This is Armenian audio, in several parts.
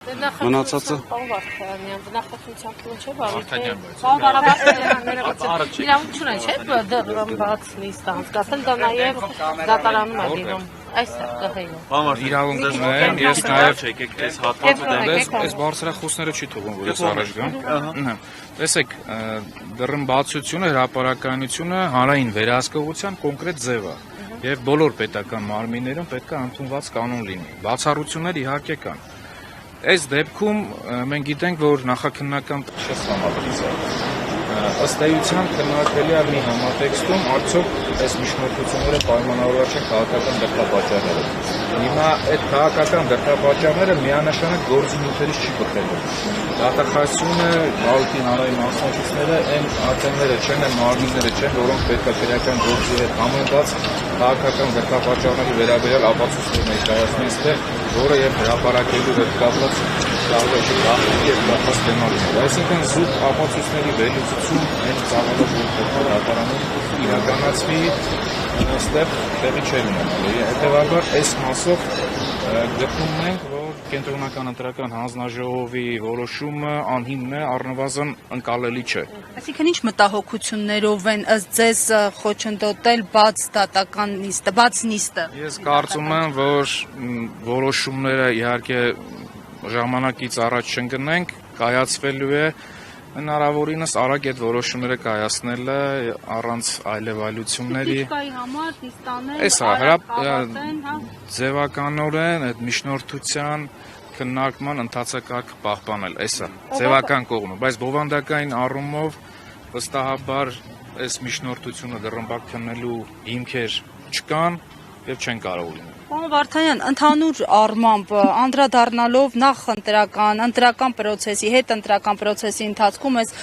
Մնացածը իրավունք չունեն, չէ՞, բաց նիստ անցկացնել, դա նաև դատարանում է դիմում, այստեղ գհեյում։ Իրավունք ունեն, ես նաև այս հատվածը այս բարձրախոսները չի թողում, որ ես առաջ գամ։ Տեսեք, դռնբացությունը, հրապարակայնությունը հանրային վերահսկողության կոնկրետ ձև է, եւ բոլոր պետական մարմիններում պետք է ընդունված կանոն լինի։ Բացառություններ իհարկե կան։ Այս դեպքում մենք գիտենք, որ նախաքննական չես համապատասխան է։ Ըստ էության քննարկելի է մի համատեքստում, արդյոք այս միջնորդությունները պայմանավորված են քաղաքական դրդապատճառներով։ Հիմա այդ քաղաքական դրդապատճառները միանշանակ գործի նյութերից չի բխելու։ Դատախազությունը, գաղութի հանրային մասնակիցները այն ատենները չեն, այն մարմինները չեն, որոնք պետք է քրեական գործի հետ համընկած քաղաքական դրդապատճառների վերաբերյալ ապացույցներ ներկայացնեն այստեղ, որը եւ հրապարակելու հետ կապված կարող է շփոթել եւ կապված թեմա լինել։ Այսինքն զուտ ապացույցների վերլուծություն այն ծավալով որ հրապարականում իրականացվի այստեղ տեղի չի ունենալու։ Հետևաբար այս մասով գտնում ենք, որ կենտրոնական ընտրական հանձնաժողովի որոշումը անհիմն է, առնվազն ընկալելի չէ։ Այսինքն ինչ մտահոգություններով են ըստ ձեզ խոչընդոտել բաց դատական նիստը, բաց նիստը։ Ես կարծում եմ, որ որոշումները իհարկե ժամանակից առաջ չընկնենք, կայացվելու է հնարավորինս արագ այդ որոշումները կայացնելը առանց այլևայլությունների։ Տիկայի համար նիստանել, ձևականորեն այդ միջնորդության քննարկման ընթացակարգ պահպանել, էսա ձևական կողմը, բայց բովանդակային առումով վստահաբար այս միջնորդությունը դռնբակ քննելու հիմքեր չկան եւ չեն կարող լինել։ Պարոն Վարդանյան, ընդհանուր առմամբ անդրադառնալով նախ ընտրական պրոցեսի, հետընտրական պրոցեսի ընթացքում այս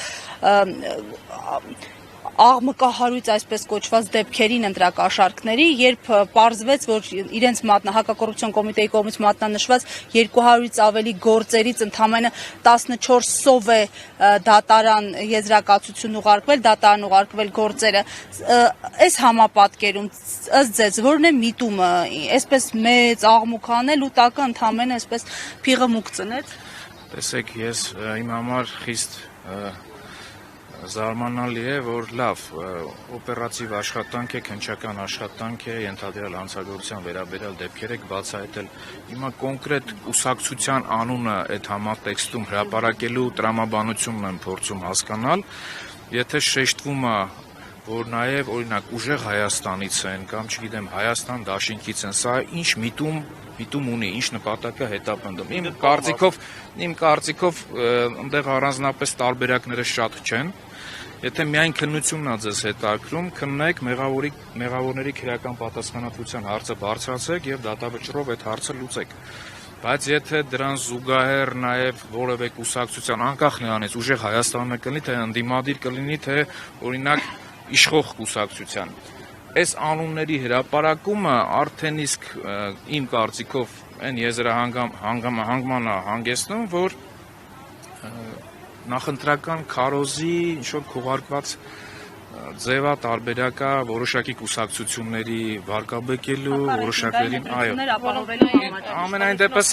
աղմկահարույց այսպես կոչված դեպքերին ընտրակաշառքների, երբ պարզվեց, որ իրենց հակակոռուպցիոն կոմիտեի կողմից մատնանշված 200-ից ավելի գործերից ընդամենը 14 սով է դատարան եզրակացություն ուղարկվել, դատարան ուղարկվել գործերը, այս համապատկերում ըստ ձեզ որն է միտումը, այսպես մեծ աղմուկ անել ու տակը ընդամենը այսպես փիղը մուկ ծնեց։ Տեսեք, ես իմ համար խիստ զարմանալի է, որ լավ օպերատիվ աշխատանք է, քննչական աշխատանք է, ենթադրյալ հանցագործության վերաբերյալ դեպքեր եք բացահայտել։ Հիմա կոնկրետ կուսակցության անունը այդ համատեքստում հրապարակելու տրամաբանությունն եմ փորձում հասկանալ, եթե շեշտվում է, որ նաև օրինակ ուժեղ Հայաստանից են կամ չգիտեմ Հայաստան դաշինքից են, սա ինչ միտում ունի, ինչ նպատակ է հետապնդում։ Իմ կարծիքով այնտեղ առանձնապես տարբերակները շատ չեն։ Եթե միայն քննությունն է ձեզ հետաքրում, քննեք մեղավորների քրեական պատասխանատվության հարցը բարձրացեք եւ դատավճռով այդ հարցը լուծեք։ Բայց եթե դրան զուգահեռ նաև որևէ կուսակցության անկախ նրանից ուժեղ Հայաստանը կլինի, թե ընդդիմադիր կլինի, թե օրինակ իշխող կուսակցության, այս անունների հրապարակումը արդեն իսկ իմ կարծիքով այն եզրահանգմանը հանգեցնում, որ նախընտրական քարոզի ինչ-որ քողարկված ձևա տարբերակա որոշակի կուսակցությունների վարկաբեկելու, որոշակներին, այո, ամենայն դեպս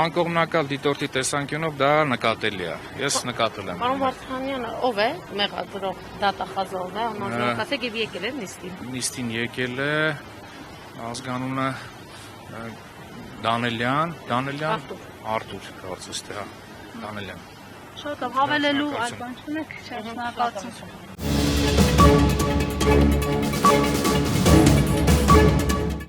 անկողմնակալ դիտորդի տեսանկյունով դա նկատելի է, ես նկատել եմ։ Պարոն Վարդանյանը ով է մեղադրող դատախազով է, անձնական եւ եկել է նիստին։ Նիստին եկել է ազգանունը Դանելյան, Արտուր, կարծես թե, Դանելյան։ Շատ հավելելու այլ բան չունեք, շնորհակալություն։